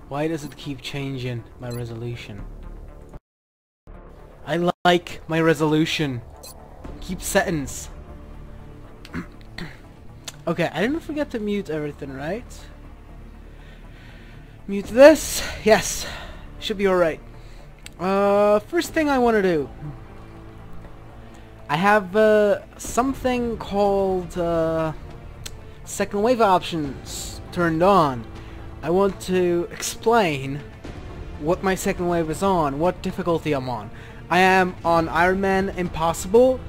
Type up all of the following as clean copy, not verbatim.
Why does it keep changing my resolution? I like my resolution. Keep settings. Okay, I didn't forget to mute everything, right? Mute this? Yes. Should be alright. First thing I want to do. I have something called second wave options turned on. I want to explain what my second wave is on, what difficulty I'm on. I am on Ironman Impossible.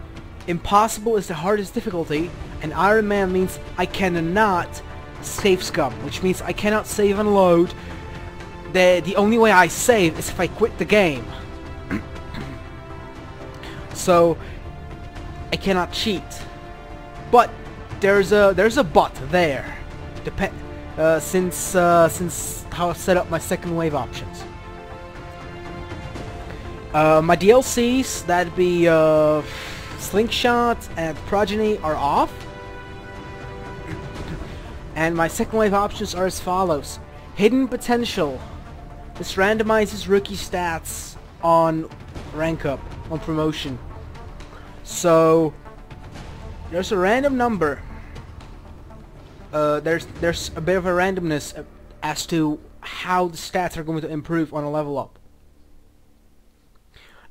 Impossible is the hardest difficulty, and Ironman means I cannot save scum, which means I cannot save and load. The only way I save is if I quit the game. So I cannot cheat. But there's a but there. Since how I've set up my second wave options. My DLCs, that'd be Slingshot and Progeny, are off. And my second wave options are as follows. Hidden Potential. This randomizes rookie stats on rank up, on promotion. So there's a random number. There's a bit of a randomness as to how the stats are going to improve on a level up.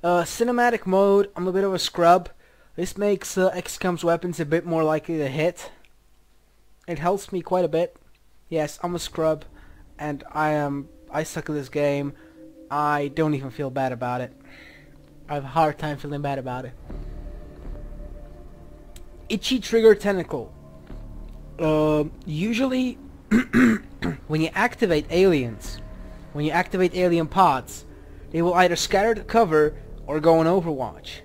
Cinematic mode, I'm a bit of a scrub. This makes XCOM's weapons a bit more likely to hit. It helps me quite a bit. Yes, I'm a scrub, and I suck at this game. I don't even feel bad about it. I have a hard time feeling bad about it. Itchy Trigger Tentacle. Usually, when you activate aliens, when you activate alien pods, they will either scatter to cover or go on Overwatch.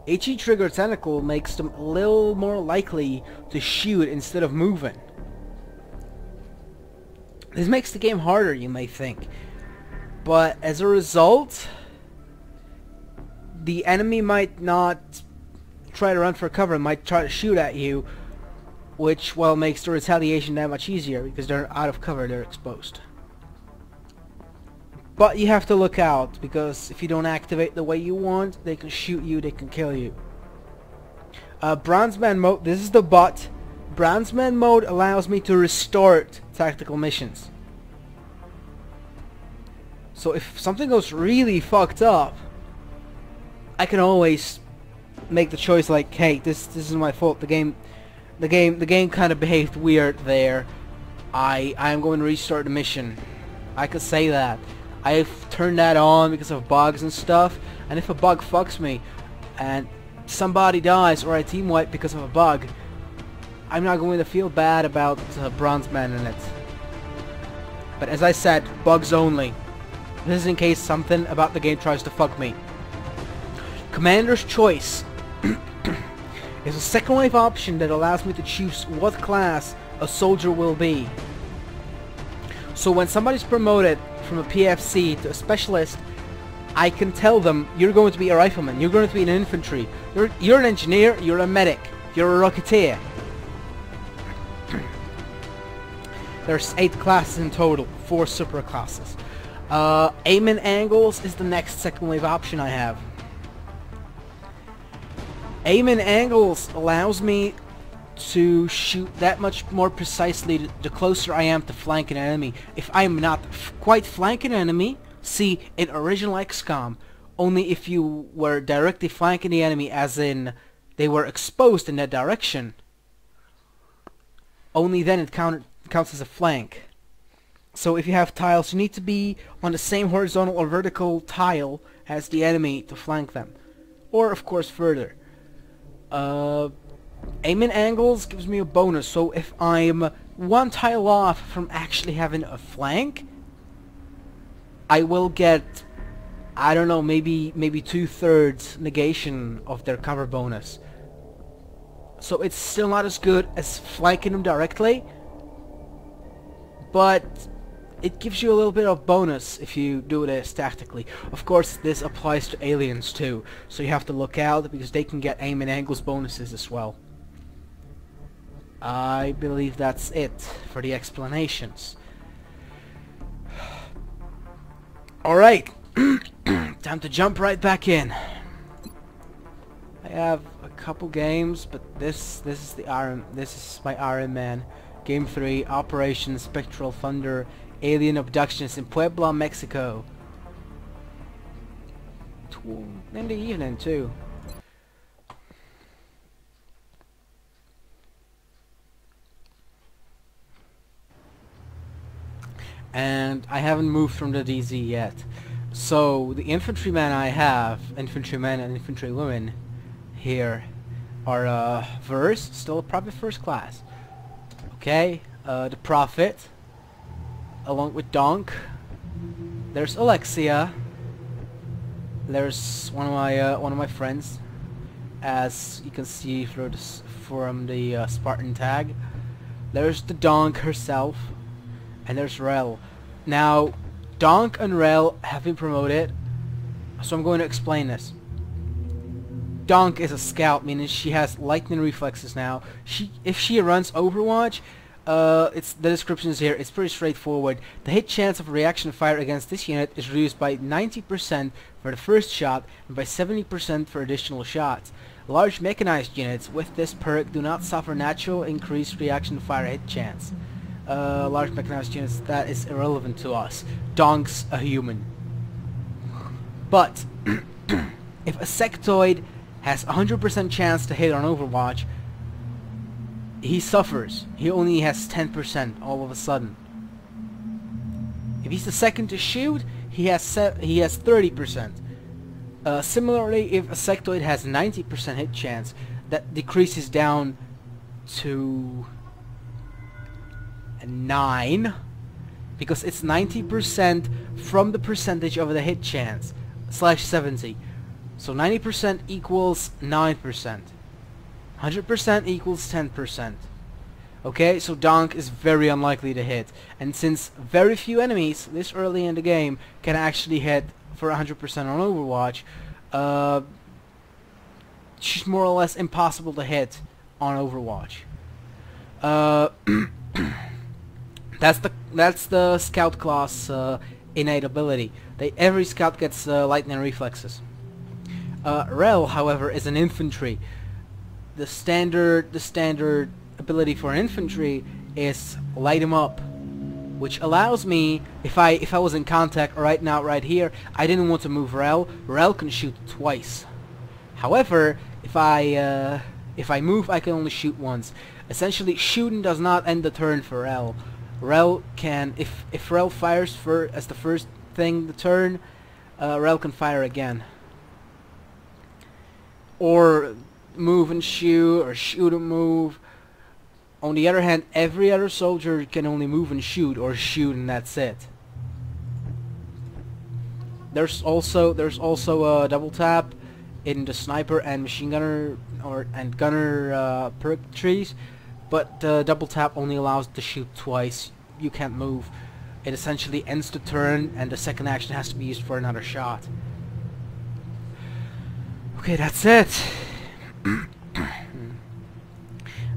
Itchy Trigger Tentacle makes them a little more likely to shoot instead of moving. This makes the game harder, you may think, but as a result, the enemy might not try to run for cover, might try to shoot at you, which, well, makes the retaliation that much easier because they're out of cover, they're exposed. But you have to look out, because if you don't activate the way you want, they can shoot you, they can kill you. Bronzeman mode, this is the but. Bronzeman mode allows me to restart tactical missions. So if something goes really fucked up, I can always make the choice like, hey, this is my fault. The game kind of behaved weird there. I'm going to restart the mission. I could say that. I've turned that on because of bugs and stuff, and if a bug fucks me and somebody dies or I team wipe because of a bug, I'm not going to feel bad about Bronzeman in it. But as I said, bugs only. This is in case something about the game tries to fuck me. Commander's Choice is a second wave option that allows me to choose what class a soldier will be. So when somebody's promoted from a PFC to a specialist, I can tell them, you're going to be a rifleman, you're going to be an infantry, you're an engineer, you're a medic, you're a rocketeer. There's 8 classes in total, 4 super classes. Aim and angles is the next second wave option I have. Aim and angles allows me to shoot that much more precisely the closer I am to flanking an enemy. If I'm not quite flanking an enemy, see, in original XCOM, only if you were directly flanking the enemy, as in they were exposed in that direction, only then it counts as a flank. So if you have tiles, you need to be on the same horizontal or vertical tile as the enemy to flank them. Or, of course, further. Aim and angles gives me a bonus, so if I'm one tile off from actually having a flank, I will get, I don't know, maybe 2/3 negation of their cover bonus. So it's still not as good as flanking them directly, but it gives you a little bit of bonus if you do this tactically. Of course, this applies to aliens too, so you have to look out because they can get aim and angles bonuses as well. I believe that's it for the explanations. Alright, time to jump right back in. I have a couple games, but this is my Ironman. Game 3, Operation Spectral Thunder, Alien Abductions in Puebla, Mexico. In the evening too. And I haven't moved from the DZ yet. So the infantrymen I have, infantrymen and infantrywomen here, are still probably first class. Okay, the Prophet, along with Donk. There's Alexia. There's one of my friends, as you can see from the Spartan tag. There's the Donk herself. And there's Rel. Now, Donk and Rel have been promoted, so I'm going to explain this. Donk is a scout, meaning she has lightning reflexes now. If she runs Overwatch, the description is here. It's pretty straightforward. The hit chance of reaction fire against this unit is reduced by 90% for the first shot and by 70% for additional shots. Large mechanized units with this perk do not suffer natural increased reaction fire hit chance. Large mechanized units, that is irrelevant to us. Donk's a human. But if a sectoid has 100% chance to hit on Overwatch, he suffers. He only has 10% all of a sudden. If he's the second to shoot, he has 30%. Similarly, if a sectoid has 90% hit chance, that decreases down to 9, because it's 90% from the percentage of the hit chance / 70. So 90% equals 9%. 100% equals 10%. Okay, so Donk is very unlikely to hit, and since very few enemies this early in the game can actually hit for 100% on Overwatch, she's more or less impossible to hit on Overwatch. That's the scout class innate ability. Every scout gets lightning reflexes. Rel, however, is an infantry. The standard ability for an infantry is light him up, which allows me, if I was in contact right now, right here, I didn't want to move Rel. Rel can shoot twice. However, if I move, I can only shoot once. Essentially, shooting does not end the turn for Rel. Rel can, if Rel fires as the first thing the turn, Rel can fire again. Or move and shoot, or shoot and move. On the other hand, every other soldier can only move and shoot, or shoot and that's it. There's also a double tap in the sniper and machine gunner and gunner perk trees, but the double tap only allows to shoot twice. You can't move. It essentially ends the turn, and the second action has to be used for another shot. Okay, that's it.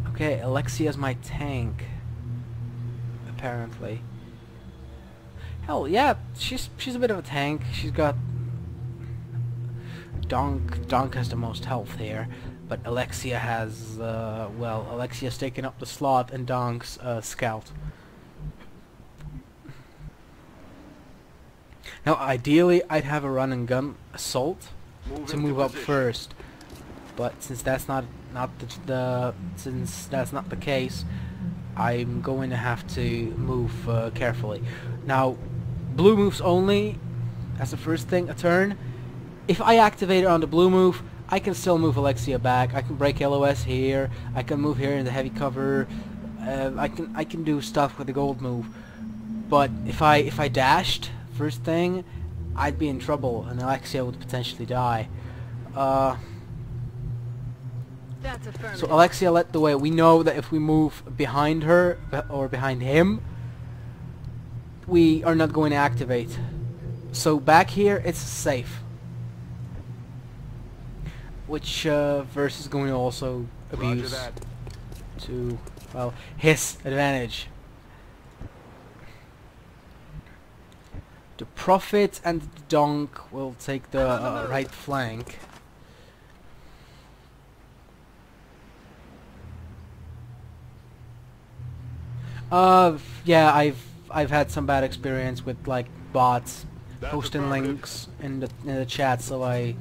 Okay, Alexia's my tank, apparently. Hell yeah, she's a bit of a tank. She's got Donk has the most health here, but Alexia has well, Alexia's taken up the slot in Donk's scout. Now, ideally, I'd have a run and gun assault to move up first, but since that's not the case, I'm going to have to move carefully. Now, blue moves only as the first thing a turn. If I activate it on the blue move, I can still move Alexia back. I can break LOS here. I can move here in the heavy cover. I can do stuff with the gold move. But if I dashed first thing, I'd be in trouble, and Alexia would potentially die. So Alexia led the way. We know that if we move behind her or behind him, we are not going to activate. So back here, it's safe. Which Verse is going to also abuse to, well, his advantage. The Prophet and the Donk will take the right flank. Yeah, I've had some bad experience with like bots posting links in the chat, so I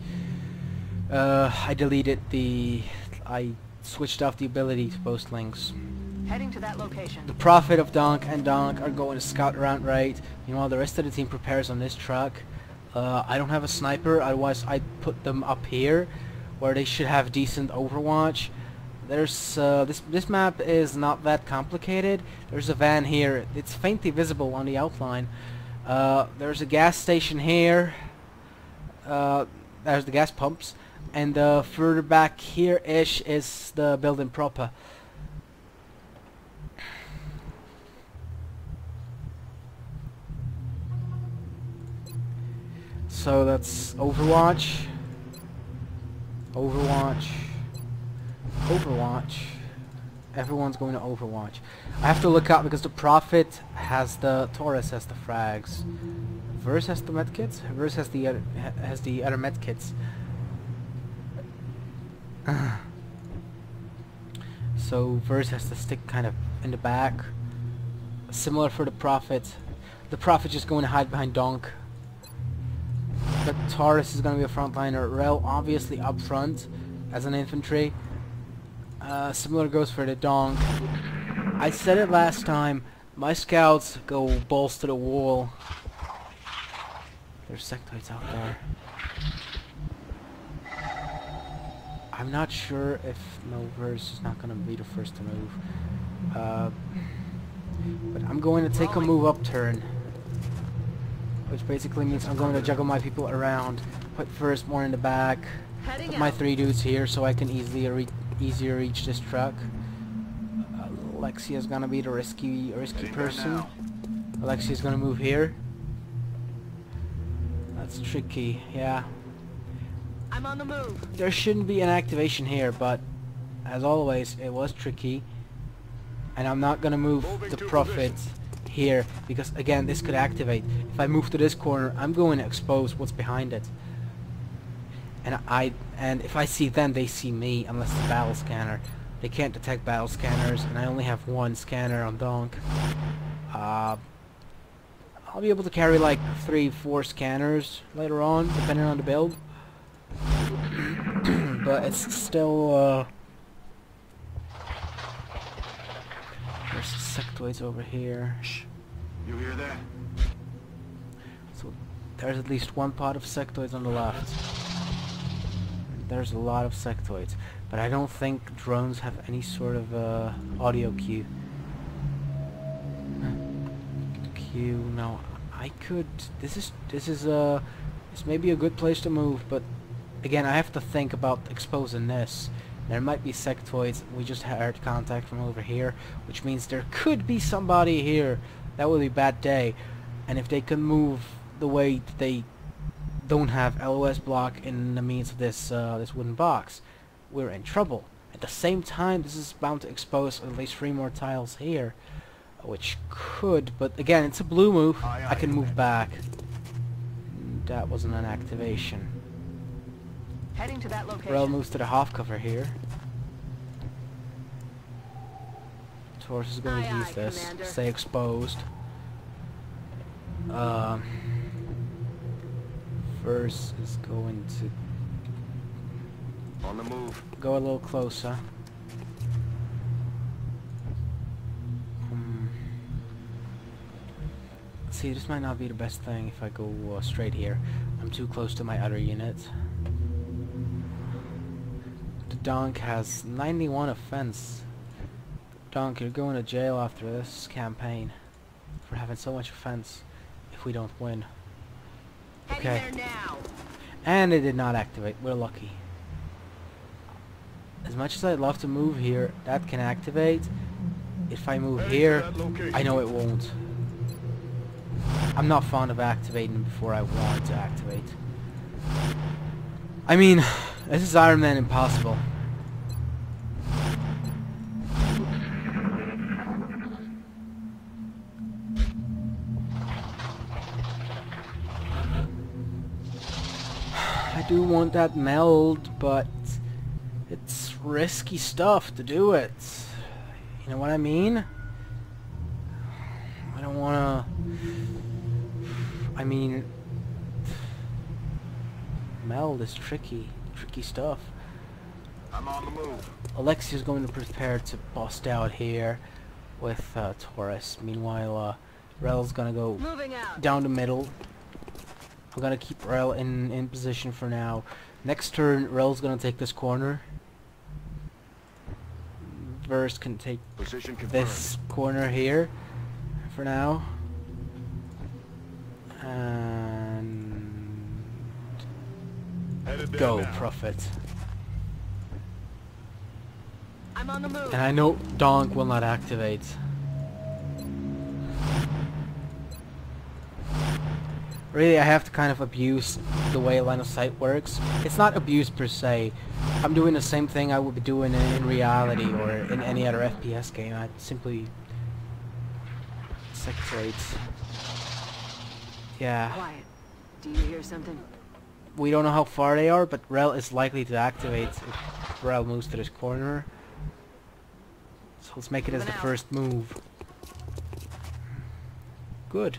deleted I switched off the ability to post links. Heading to that location. The Prophet of Donk and Donk are going to scout around right. Meanwhile, the rest of the team prepares on this truck. I don't have a sniper, otherwise I'd put them up here, where they should have decent overwatch. There's this map is not that complicated. There's a van here. It's faintly visible on the outline. There's a gas station here. There's the gas pumps, and further back here-ish is the building proper. So that's Overwatch, Overwatch, Overwatch. Everyone's going to Overwatch. I have to look out because the Prophet has the Taurus has the frags. Verse has the medkits. Verse has the other medkits. So Verse has to stick kind of in the back. Similar for the Prophet. The Prophet just going to hide behind Donk. The Taurus is going to be a frontliner. Rel obviously up front as an infantry. Similar goes for the Donk. I said it last time. My scouts go balls to the wall. There's sectoids out there. I'm not sure if Verse is not going to be the first to move. But I'm going to take a move up turn. Which basically means I'm going to juggle my people around, put Verse more in the back, put my 3 dudes here so I can easier reach this truck. Alexia's gonna be the risky person. Alexia's gonna move here. That's tricky, yeah. I'm on the move. There shouldn't be an activation here, but as always, it was tricky. And I'm not gonna move the Prophet here because again, this could activate. If I move to this corner, I'm going to expose what's behind it. And if I see them, they see me, unless it's a battle scanner. They can't detect battle scanners, and I only have 1 scanner on Donk. I'll be able to carry like 3-4 scanners later on, depending on the build. But it's still there's sectoids over here. Shh. You hear that? So there's at least 1 pot of sectoids on the left. There's a lot of sectoids, but I don't think drones have any sort of audio cue. No, I could. This may be a good place to move, but again, I have to think about exposing this. There might be sectoids. We just heard contact from over here, which means there could be somebody here. That would be a bad day. And if they can move the way they don't have LOS block in the means of this this wooden box, we're in trouble. At the same time, this is bound to expose at least 3 more tiles here, which could, but again, it's a blue move. I can move back. That wasn't an activation. Heading to that location. Rel moves to the half cover here. Taurus is going to use this. Commander. Stay exposed. Verse is going to On the move. go a little closer. See, this might not be the best thing if I go straight here. I'm too close to my other unit. The Donk has 91 offense. Donk, you're going to jail after this campaign for having so much offense if we don't win. Okay. Heading there now. And it did not activate. We're lucky. As much as I'd love to move here, that can activate. If I move here, I know it won't. I'm not fond of activating before I want to activate. I mean, this is Ironman impossible. do want that meld, but it's risky stuff to do it. You know what I mean? I don't wanna... I mean... meld is tricky stuff. I'm on the move. Alexia's going to prepare to bust out here with Taurus. Meanwhile, Rel's gonna go Moving out. down the middle. I'm gonna keep Rel in position for now. Next turn, Rel's gonna take this corner. Verse can take Position confirmed. this corner here for now. And Headed there go, now. Prophet. I'm on the move. And I know Donk will not activate. Really, I have to kind of abuse the way line of sight works. It's not abuse per se. I'm doing the same thing I would be doing in reality or in any other FPS game. I simply sectorate. Yeah. Quiet. Do you hear something? We don't know how far they are, but Rel is likely to activate if Rel moves to this corner. So let's make it as the Moving out. first move. Good.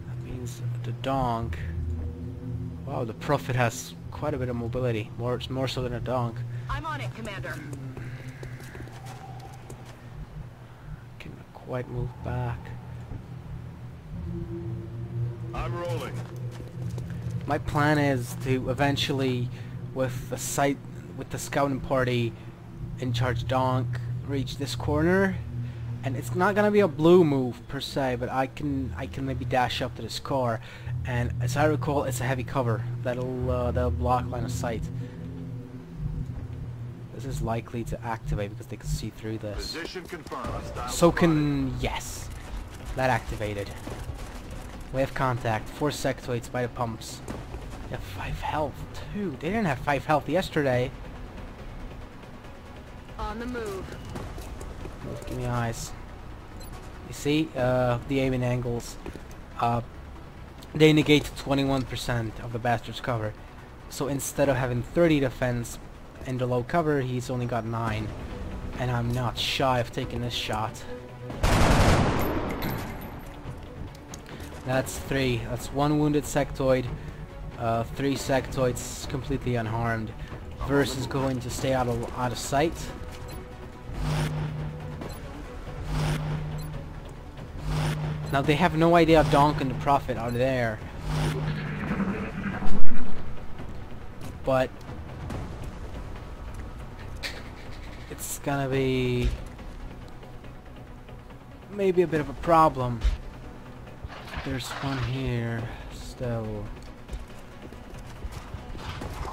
That means the Donk. Wow, the Prophet has quite a bit of mobility. More so than a Donk. I'm on it, Commander. Can quite move back. I'm rolling. My plan is to eventually, with the scouting party in charge Donk, reach this corner, and it's not gonna be a blue move per se, but I can maybe dash up to this car, and as I recall, it's a heavy cover that'll block line of sight. This is likely to activate because they can see through this. Position confirmed. Hostile So spotted. can yes, that activated. We have contact. 4 sectoids by the pumps. They have 5 health too. They didn't have 5 health yesterday. On the move. Give me eyes. You see, the aiming angles. They negate 21% of the bastard's cover. So instead of having 30 defense in the low cover, he's only got 9. And I'm not shy of taking this shot. That's 3. That's 1 wounded sectoid. 3 sectoids completely unharmed. Verse is going to stay out of sight. Now they have no idea Donk and the Prophet are there. But it's gonna be maybe a bit of a problem. There's one here still.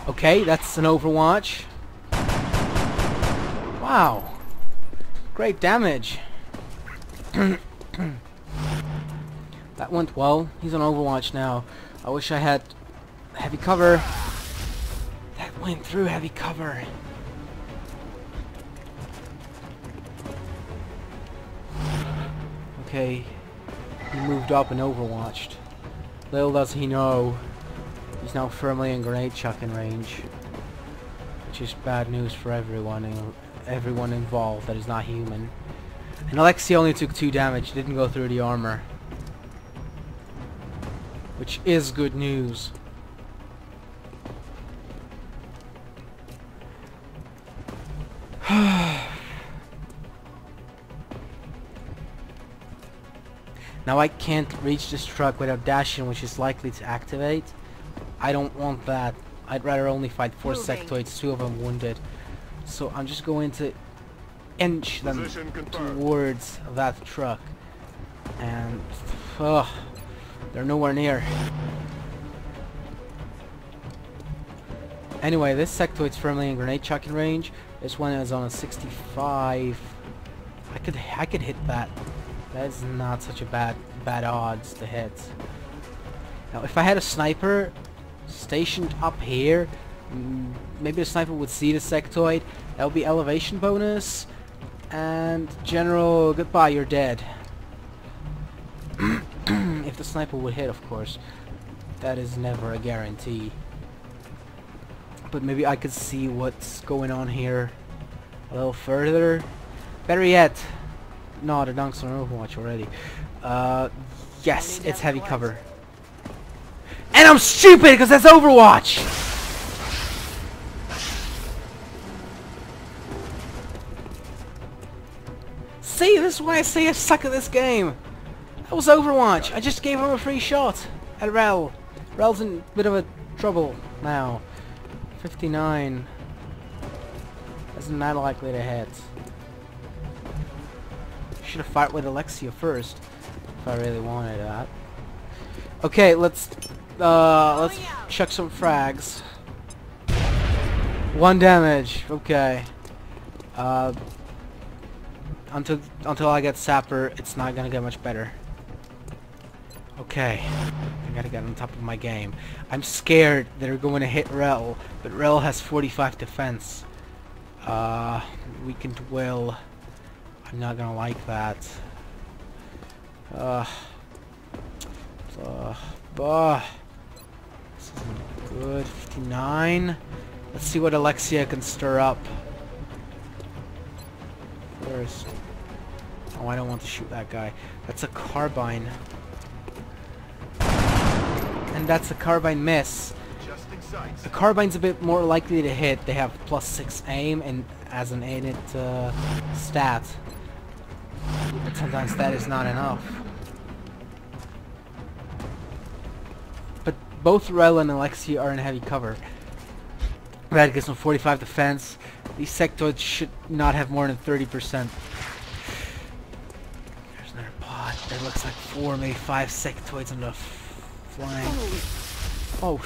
Okay, that's an Overwatch. Wow. Great damage. That went well. He's on Overwatch now. I wish I had heavy cover. That went through heavy cover. Okay. He moved up and overwatched. Little does he know, he's now firmly in grenade chucking range. Which is bad news for everyone involved that is not human. And Alexei only took 2 damage, didn't go through the armor. Which is good news. Now I can't reach this truck without dashing, which is likely to activate. I don't want that. I'd rather only fight 4 Moving. sectoids, 2 of them wounded. So I'm just going to inch them Position confirmed. towards that truck. And they're nowhere near. Anyway, this sectoid's firmly in grenade chucking range. This one is on a 65. I could hit that. That is not such a bad odds to hit. Now, if I had a sniper stationed up here, maybe the sniper would see the sectoid. That would be elevation bonus. And general, goodbye, you're dead. If the sniper would hit, of course. That is never a guarantee. But maybe I could see what's going on here a little further. Better yet, no, the dunks on Overwatch already. Yes, it's heavy cover. And I'm stupid because that's Overwatch! See, this is why I say I suck at this game. That was Overwatch. I just gave him a free shot at Rel. Rel's in a bit of a trouble now. 59. Isn't that likely to hit? Should have fought with Alexia first, if I really wanted that. Okay, let's chuck some frags. 1 damage. Okay. Until I get Sapper, it's not gonna get much better. Okay, I gotta get on top of my game. I'm scared they're going to hit Rel, but Rel has 45 defense. Weakened will. I'm not gonna like that. This isn't good. 59. Let's see what Alexia can stir up. First. Oh, I don't want to shoot that guy. That's a carbine. And that's a carbine miss. The carbine's a bit more likely to hit. They have +6 aim and as an aided stat. But sometimes that is not enough. But both Rel and Alexia are in heavy cover. That gives them 45 defense. These sectoids should not have more than 30%. There's another pod. There looks like 4, maybe 5 sectoids on the flank. Oh,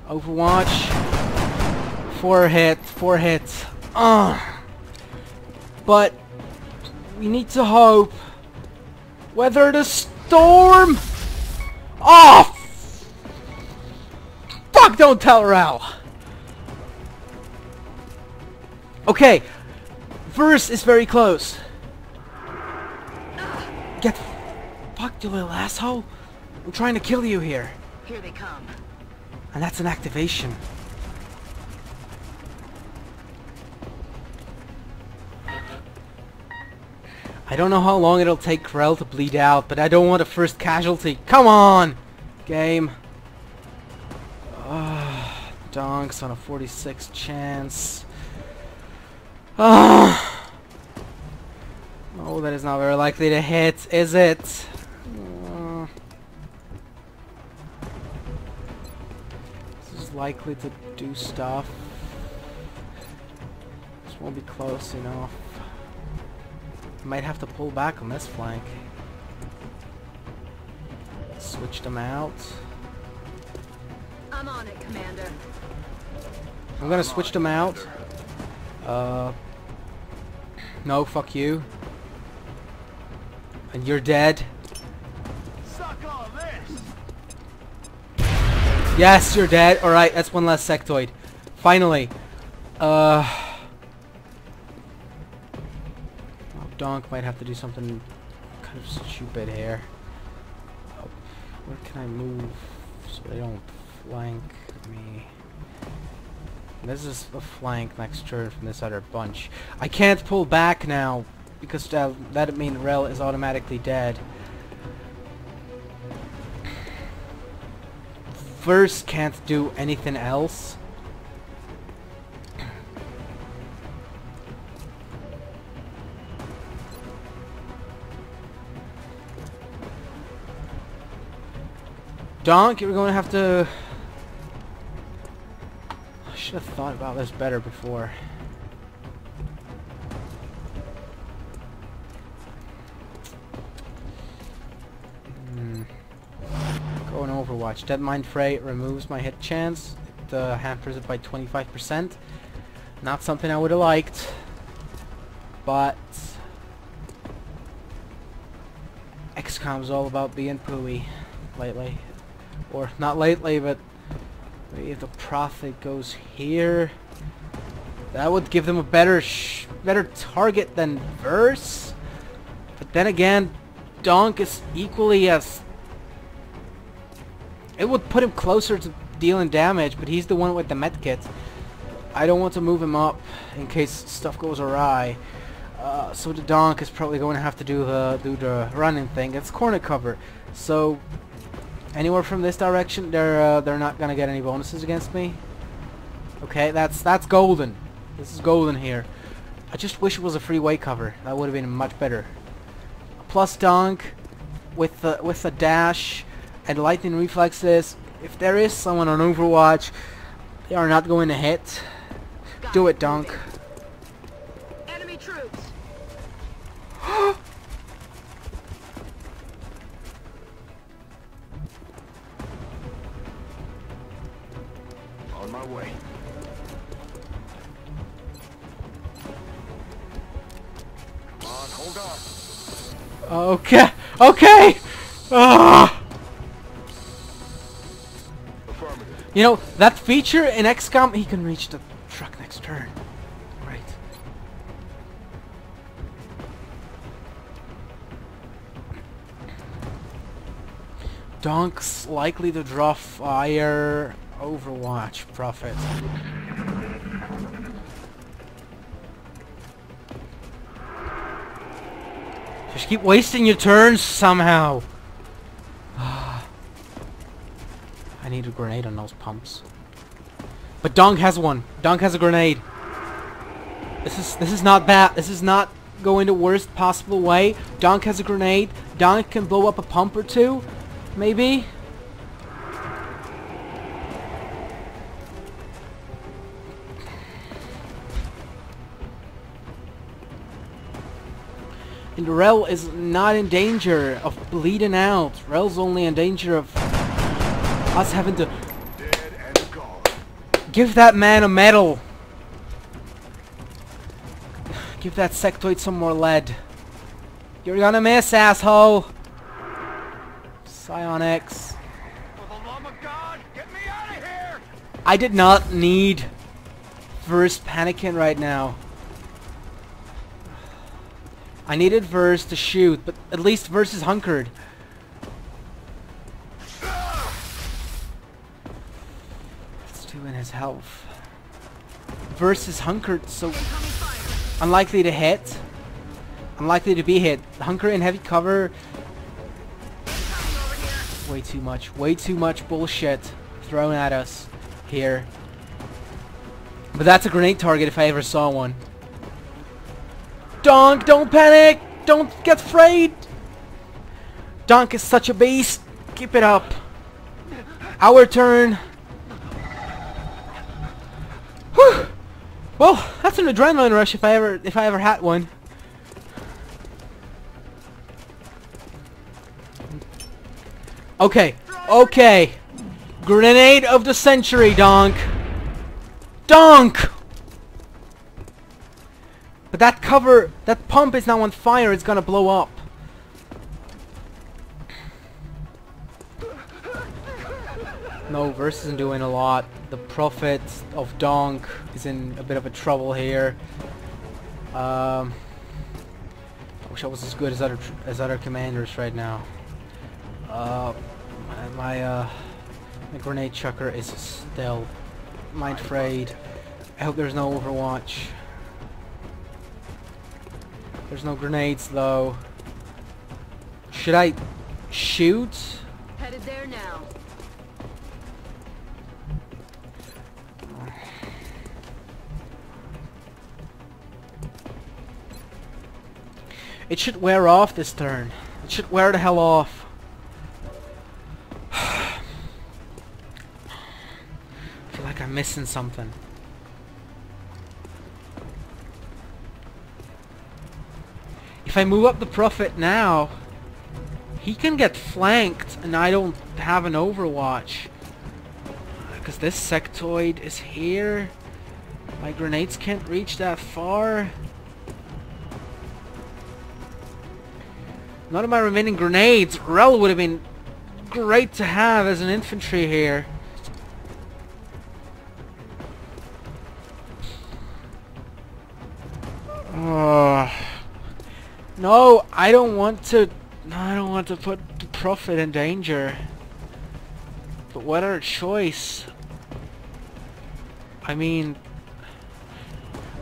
Overwatch. 4 hits. But we need to hope. Weather the storm. Oh! Fuck! Don't tell Rel. Okay, verse is very close. Get the fuck, you little asshole! I'm trying to kill you here. Here they come. And that's an activation. I don't know how long it'll take Krell to bleed out, but I don't want a first casualty. Come on! Game. Donks on a 46 chance. Oh, that is not very likely to hit, is it? This is likely to do stuff. This won't be close enough. Might have to pull back on this flank. Switch them out. I'm on it, Commander. I'm gonna switch them out. No, fuck you. And you're dead. Suck all this. Yes, you're dead. Alright, that's one less sectoid. Finally. Donk might have to do something kind of stupid here. Where can I move so they don't flank me? This is a flank next turn from this other bunch. I can't pull back now because that'd mean Rel is automatically dead. Verse can't do anything else. Donk, you're going to have to... I should have thought about this better before. Go in Overwatch. Dead Mind Fray removes my hit chance. It hampers it by 25%. Not something I would have liked. But... XCOM's all about being pooey lately. Or not lately, but maybe if the Prophet goes here, that would give them a better target than Verse. But then again, Donk is equally as... It would put him closer to dealing damage, but he's the one with the medkit. I don't want to move him up in case stuff goes awry. So the Donk is probably going to have to do the running thing. It's corner cover, so anywhere from this direction, they're not gonna get any bonuses against me. Okay, that's golden. This is golden here. I just wish it was a freeway cover. That would have been much better. Plus Donk with the dash and lightning reflexes. If there is someone on Overwatch, they are not going to hit. Do it, Donk. Enemy troops. On my way. Come on, hold on. Okay. Okay. Ah. Affirmative. You know that feature in XCOM, he can reach the truck next turn. Great. Donk's likely to draw fire. Overwatch profit. Just keep wasting your turns somehow. I need a grenade on those pumps. But Donk has one. Donk has a grenade. This is not bad. This is not going the worst possible way. Donk has a grenade. Donk can blow up a pump or two, maybe. And Rel is not in danger of bleeding out. Rel's only in danger of us having to Dead and gone. give that man a medal. Give that sectoid some more lead. You're gonna miss, asshole. Scion X. For the love of God, get me out of here! I did not need Verse panicking right now. I needed Verse to shoot, but at least Verse is hunkered. Let's do in his health. Verse is hunkered, so unlikely to hit. Unlikely to be hit. Hunker in heavy cover. Way too much bullshit thrown at us here. But that's a grenade target if I ever saw one. Donk, don't panic! Don't get afraid! Donk is such a beast. Keep it up. Our turn. Whew. Well, that's an adrenaline rush if I ever had one. Okay. Okay. Grenade of the century, Donk. Donk! But that cover, that pump is now on fire. It's gonna blow up. No, Verse isn't doing a lot. The Prophet of Donk is in a bit of a trouble here. I wish I was as good as other commanders right now. My grenade chucker is still mind frayed. I hope there's no Overwatch. There's no grenades though. Should I shoot? Headed there now. It should wear off this turn. It should wear the hell off. I feel like I'm missing something. If I move up the Prophet now, he can get flanked and I don't have an Overwatch. Because this sectoid is here. My grenades can't reach that far. None of my remaining grenades. Rel would have been great to have as an infantry here. No, I don't want to No, I don't want to put the Prophet in danger. But what other choice? I mean...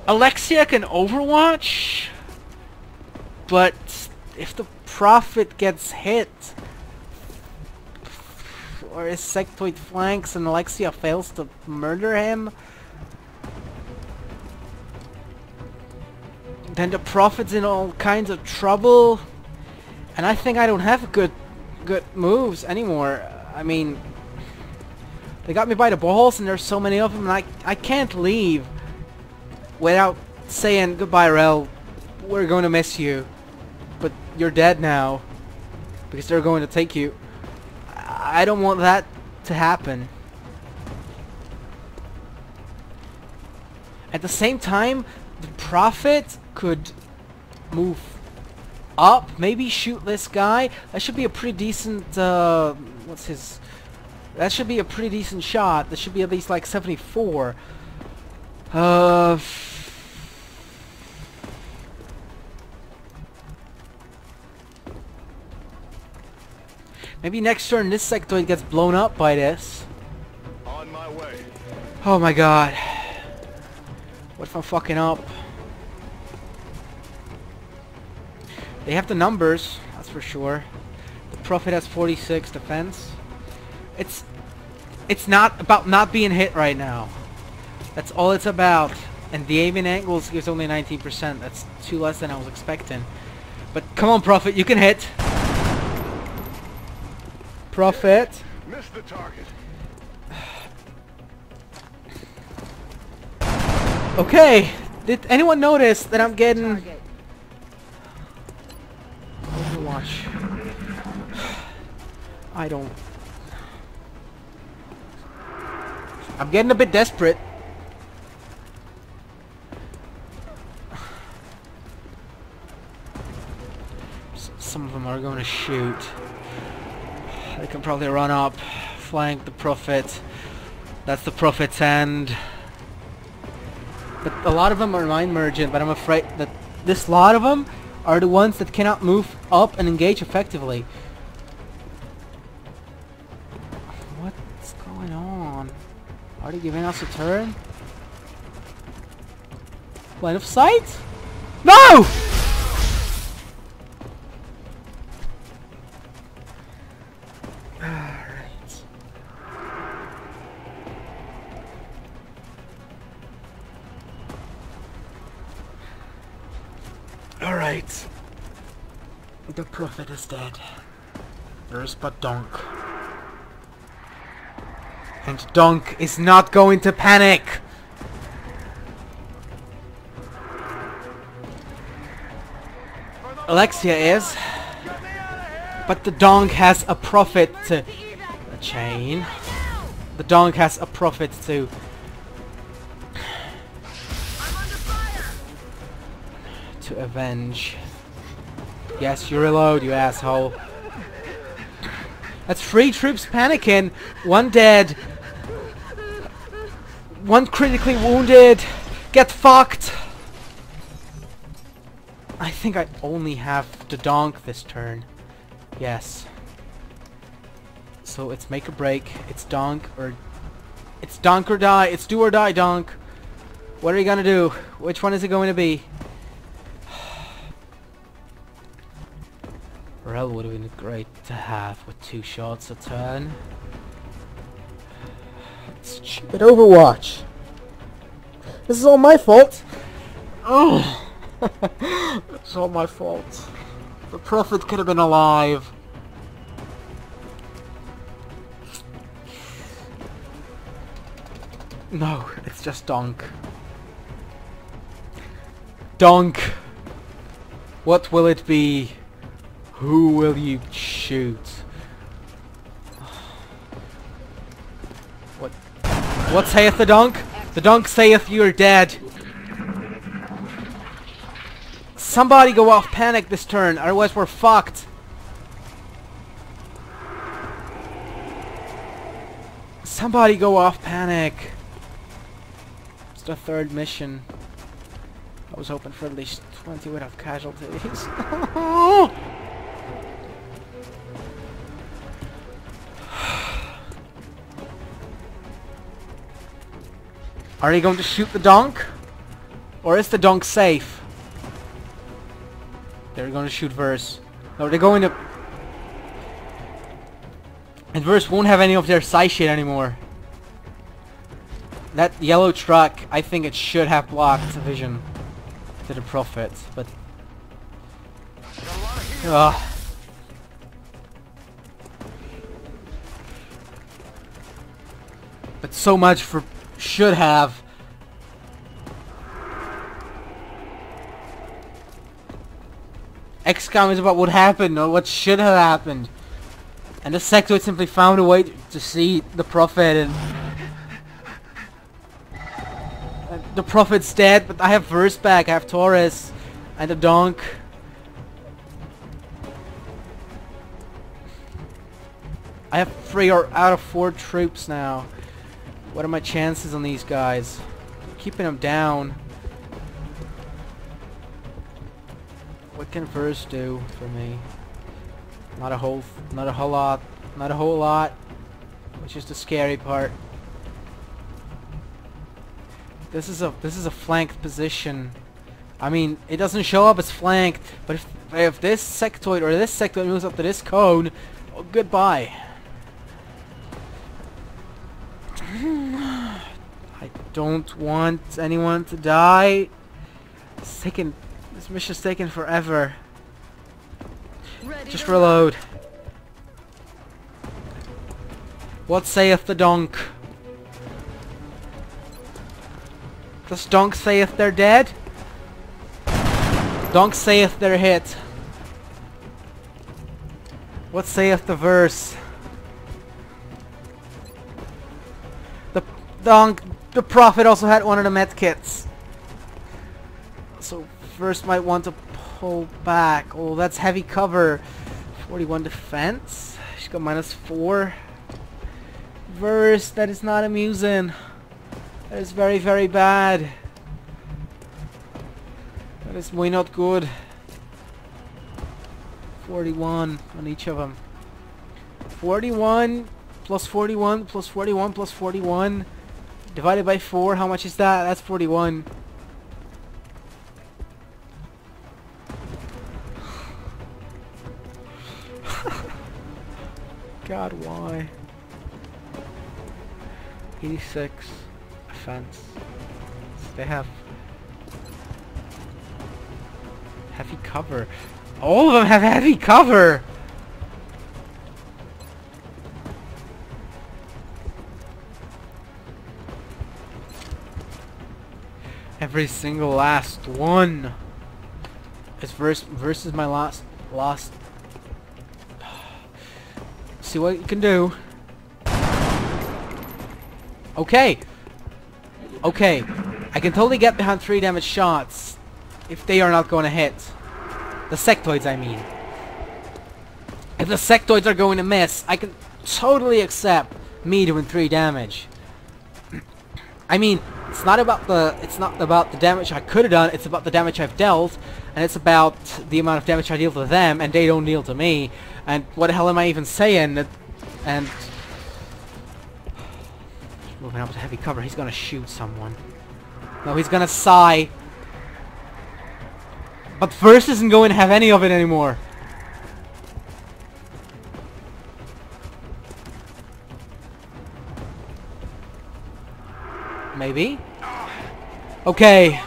Alexia can overwatch? But if the Prophet gets hit... or his sectoid flanks and Alexia fails to murder him... then the Prophet's in all kinds of trouble. And I think I don't have good moves anymore. I mean... they got me by the balls and there's so many of them and I can't leave without saying, goodbye Rel, we're going to miss you. But you're dead now. Because they're going to take you. I don't want that to happen. At the same time, the Prophet could move up, maybe shoot this guy. That should be a pretty decent, what's his... that should be a pretty decent shot. That should be at least like 74. Maybe next turn this sectoid gets blown up by this. On my way. Oh my god. What if I'm fucking up? They have the numbers, that's for sure. The Prophet has 46 defense. It's not about not being hit right now. That's all it's about. And the aiming angles gives only 19%. That's 2 less than I was expecting. But come on, Prophet, you can hit. Prophet. Missed the target. Okay. Did anyone notice that I'm getting... Overwatch. I don't... I'm getting a bit desperate. Some of them are going to shoot. They can probably run up, flank the Prophet. That's the Prophet's end. But a lot of them are mind merging, but I'm afraid that this lot of them are the ones that cannot move up and engage effectively. What's going on? Are they giving us a turn? Line of sight? No! Alright. Alright. The Prophet is dead. There's but Donk. And Donk is not going to panic! Alexia is. But the Donk has a Prophet to... a chain. The Donk has a Prophet to... to avenge. Yes, you reload, you asshole. That's 3 troops panicking. 1 dead. 1 critically wounded. Get fucked. I think I only have the Donk this turn. Yes. So it's make or break. It's Donk or... it's Donk or die. It's do or die, Donk. What are you gonna do? Which one is it going to be? Rel would have been great to have with 2 shots a turn. Stupid Overwatch. This is all my fault. Oh, it's all my fault. The Prophet could have been alive. No, it's just Donk. Donk. What will it be? Who will you shoot? What saith the Donk? The Donk saith you are dead. Somebody go off panic this turn, otherwise we're fucked. Somebody go off panic. It's the 3rd mission. I was hoping for at least 20 without casualties. Are they going to shoot the donk? Or is the donk safe? They're going to shoot Verse. No, they're going to... And Verse won't have any of their sight shit anymore. That yellow truck, I think it should have blocked vision to the Prophet, but... Ugh. But so much for should have. XCOM is about what happened, or what should have happened. And the sectoid simply found a way to see the Prophet, and the Prophet's dead, but I have Verse back, I have Taurus, and the donk. I have 3 out of 4 troops now. What are my chances on these guys? Keeping them down. What can Verse do for me? Not a whole lot. Not a whole lot. Which is the scary part. This is a flanked position. I mean, it doesn't show up as flanked, but if this sectoid or this sectoid moves up to this cone, oh, goodbye. I don't want anyone to die. This mission's taking forever. Just reload. What saith the donk? Does donk saith they're dead? Donk saith they're hit. What saith the Verse? The Prophet also had one of the medkits. So Verse might want to pull back. Oh, that's heavy cover. 41 defense. She's got -4. Verse, that is not amusing. That is very, very bad. That is way not good. 41 on each of them. 41 plus 41 plus 41 plus 41 divided by 4. How much is that? That's 41. God, why? 86 offense. They have heavy cover. All of them have heavy cover! Every single last one. It's versus my last. See what you can do. Okay. Okay. I can totally get behind 3 damage shots if they are not going to hit. The sectoids, I mean. If the sectoids are going to miss, I can totally accept me doing 3 damage. I mean, it's not about the damage I could have done, it's about the damage I've dealt, and it's about the amount of damage I deal to them, and they don't deal to me. And what the hell am I even saying? And moving up to heavy cover, he's gonna shoot someone. No, he's gonna sigh. But Verse isn't going to have any of it anymore. Maybe? Okay.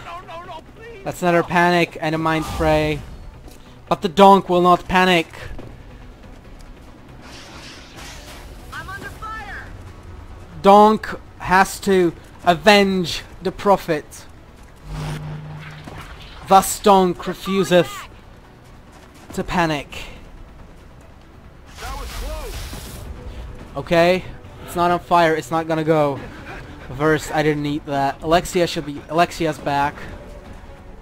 That's another panic and a mind fray. But the donk will not panic. I'm under fire. Donk has to avenge the Prophet. Thus donk refuseth to panic. That was close. Okay? It's not on fire, it's not gonna go. Verse, I didn't need that. Alexia's back.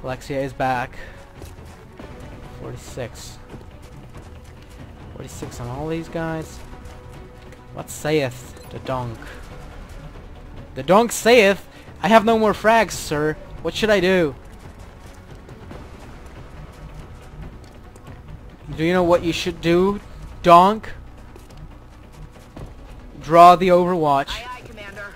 Alexia is back. 46. 46 on all these guys. What saith the donk? The donk saith, I have no more frags, sir. What should I do? Do you know what you should do, donk? Draw the Overwatch. Aye, aye, Commander.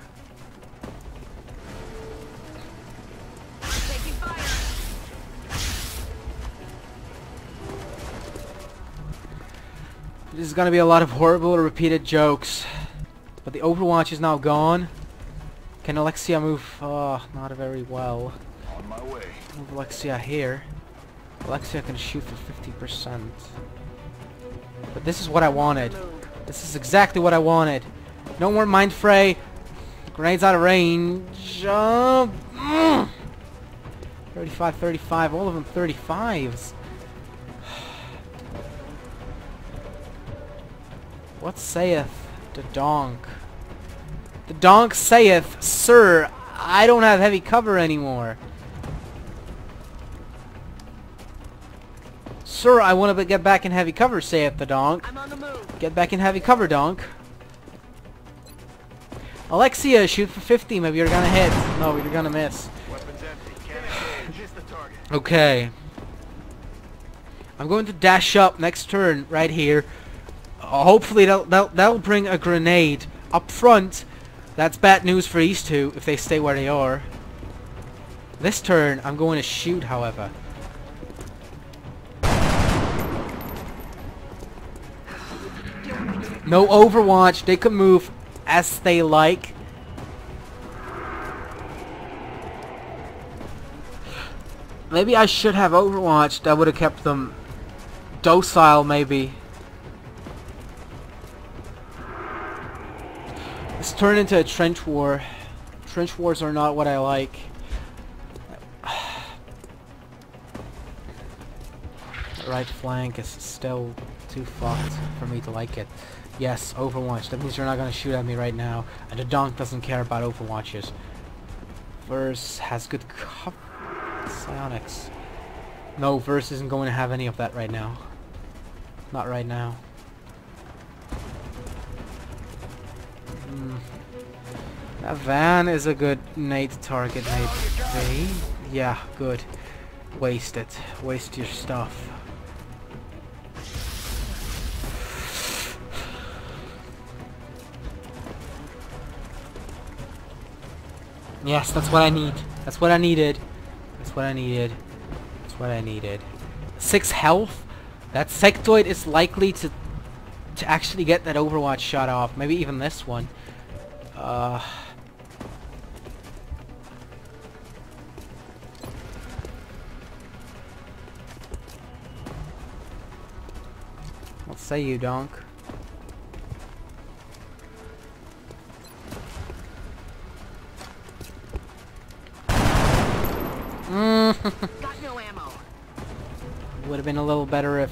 This is gonna be a lot of horrible repeated jokes. But the Overwatch is now gone. Can Alexia move? Not very well. On my way. Move Alexia here. Alexia can shoot for 50%. But this is what I wanted. This is exactly what I wanted. No more mind fray. Grenades out of range. 35, 35. All of them 35s. What saith the donk? The donk saith, "Sir, I don't have heavy cover anymore." "Sir, I want to get back in heavy cover," saith the donk. I'm on the move. Get back in heavy cover, donk. Alexia, shoot for 50. Maybe you're gonna hit. No, you're gonna miss. Weapons empty. Can't engage. Miss the target. Okay. I'm going to dash up next turn right here. Hopefully that'll bring a grenade up front. That's bad news for these two if they stay where they are. This turn, I'm going to shoot, however. No Overwatch. They can move as they like. Maybe I should have Overwatch. That would have kept them docile, maybe. Let's turn into a trench war. Trench wars are not what I like. The right flank is still too fucked for me to like it. Yes, Overwatch. That means you're not gonna shoot at me right now. And the donk doesn't care about Overwatches. Verse has good cover. Psionics. No, Verse isn't going to have any of that right now. Not right now. That van is a good nade target, maybe. Yeah, good. Waste it. Waste your stuff. Yes, that's what I need. That's what I needed. That's what I needed. That's what I needed. 6 health? That sectoid is likely to actually get that Overwatch shot off. Maybe even this one. What say you, donk? Got no ammo. Would have been a little better if...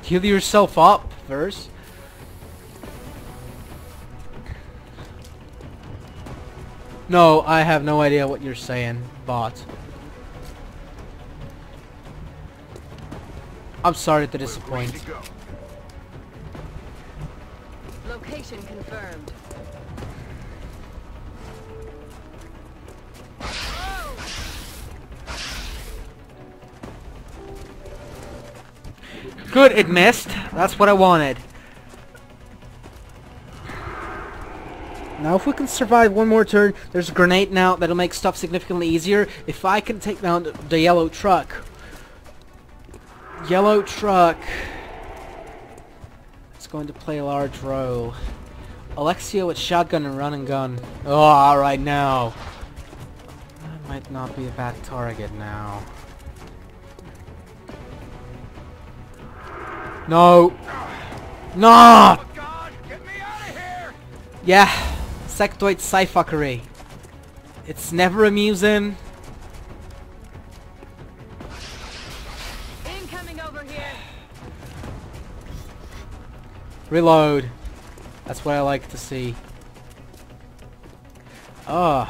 Heal yourself up, Verse. No, I have no idea what you're saying, bot. I'm sorry to disappoint. Ready to go. Location confirmed. Good, it missed. That's what I wanted. Now if we can survive one more turn, there's a grenade now that'll make stuff significantly easier. If I can take down the yellow truck. Yellow truck. It's going to play a large role. Alexia with shotgun and run and gun. Oh, alright now. That might not be a bad target now. No! No! Oh God! Get me out of here! Yeah, sectoid sci-fuckery. It's never amusing. Incoming over here. Reload. That's what I like to see. Ugh.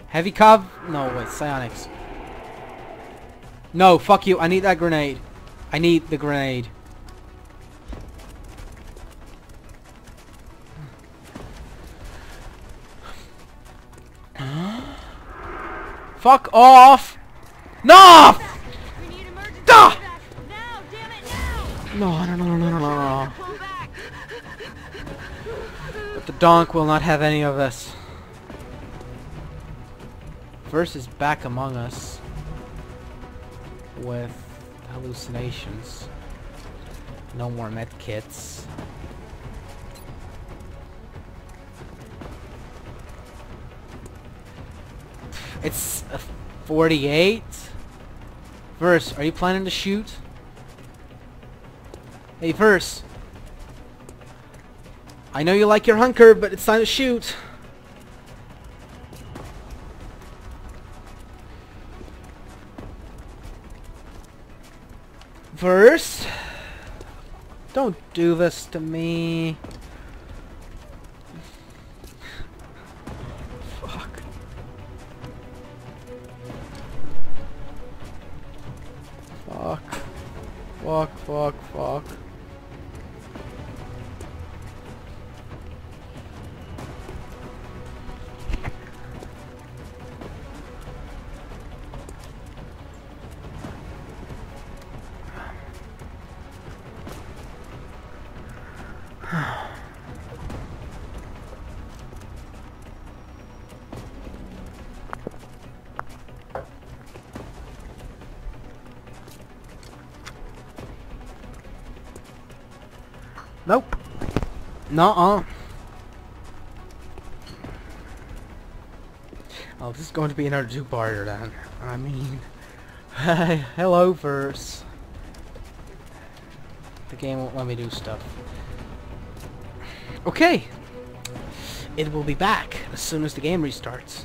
Heavy cov? No, wait, psionics. No, fuck you. I need that grenade. I need the grenade. Fuck off! No! We need emergency Duh! evac. Now, damn it, now! No. Pull back. But the donk will not have any of this. Verse is back among us. with hallucinations. No more med kits. It's a 48. Verse, are you planning to shoot? Hey, Verse. I know you like your hunker, but it's time to shoot. Verse, don't do this to me. Fuck. Fuck. Fuck, fuck, fuck. Nope. Nuh-uh. Oh, this is going to be another two-parter then. I mean... hello, Verse. The game won't let me do stuff. Okay. It will be back as soon as the game restarts.